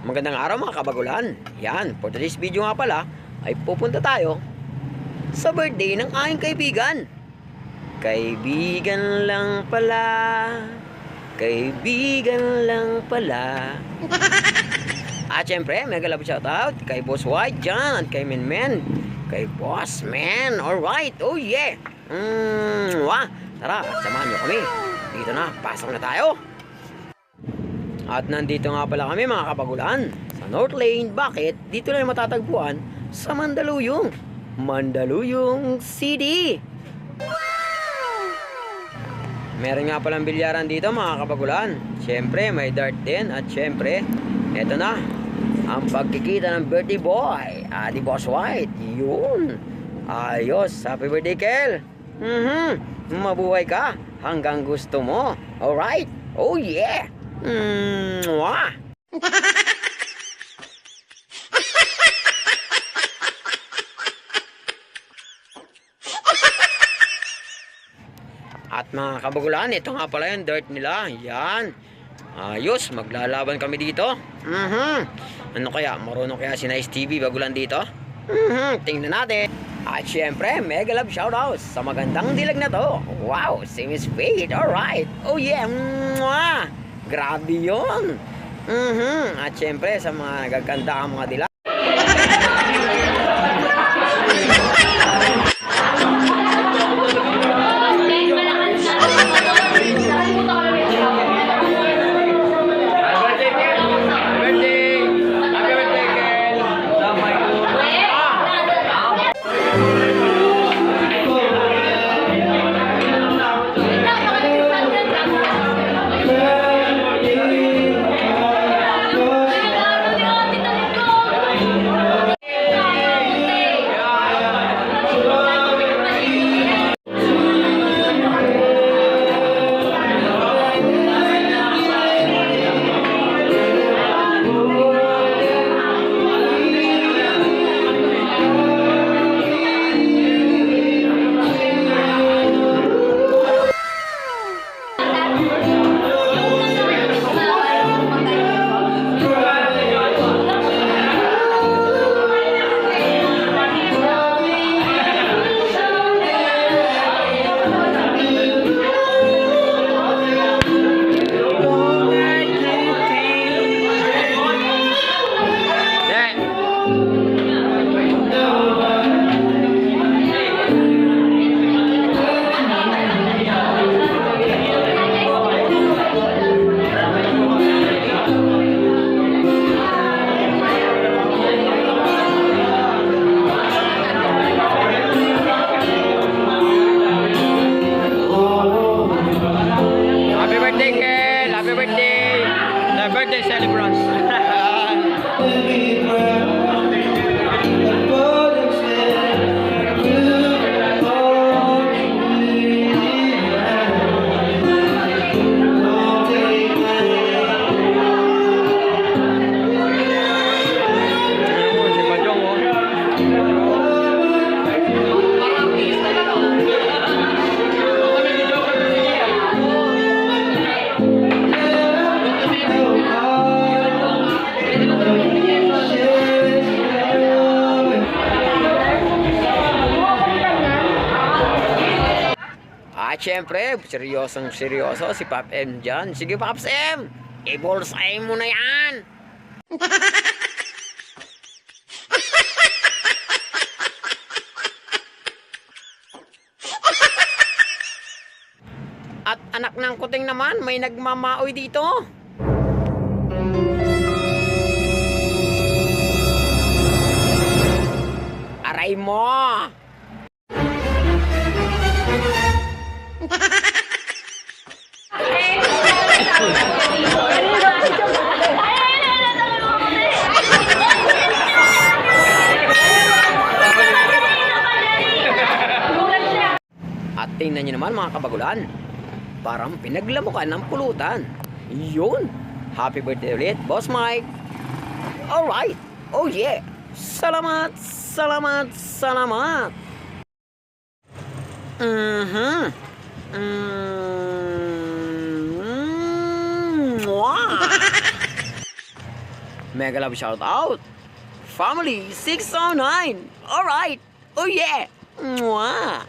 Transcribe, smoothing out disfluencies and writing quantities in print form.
Magandang araw mga kabagulan. Yan, for today's video nga pala ay pupunta tayo sa birthday ng aking kaibigan. Kaibigan lang pala. Kaibigan lang pala. At syempre, mega love shoutout kay Boss White dyan at kay Men. Kay Boss Man. Alright, oh yeah. Wah, tara, samahan nyo kami. Dito na, pasok na tayo. At nandito nga pala kami mga kabagulan sa North Lane. Bakit? Dito na matatagpuan sa Mandaluyong City. Meron nga palang bilyaran dito mga kabagulan. Siyempre may dart din. At siyempre eto na ang pagkikita ng birthday boy, di Boss White. Yun, ayos. Happy birthday Kel. Mabuhay ka hanggang gusto mo. Alright, oh yeah. Mwah. At mga kabagulan, ito nga pala yung dirt nila. Yan. Ayos, maglalaban kami dito. Ano kaya? Marunong kaya si Nice TV bagulan dito? Tingnan natin. At syempre, mega love shoutouts sa magandang dilag na to. Wow, si Miss Fade. Alright. Oh yeah. Mwah. Grabe yun. At syempre sa mga nagaganda ang mga dilag. At syempre, seryoso si Pop M dyan. Sige Pops M, i-bullseye mo na yan. At anak ng kuting naman, may nagmamaoy dito. Aray mo. At tingnan nyo naman mga kabagulan, parang pinaglamukan ng pulutan. Yun, happy birthday ulit Boss Mike. Alright, oh yeah. Salamat. Mega love shout out. Family 609. Alright. Oh yeah. Mwah.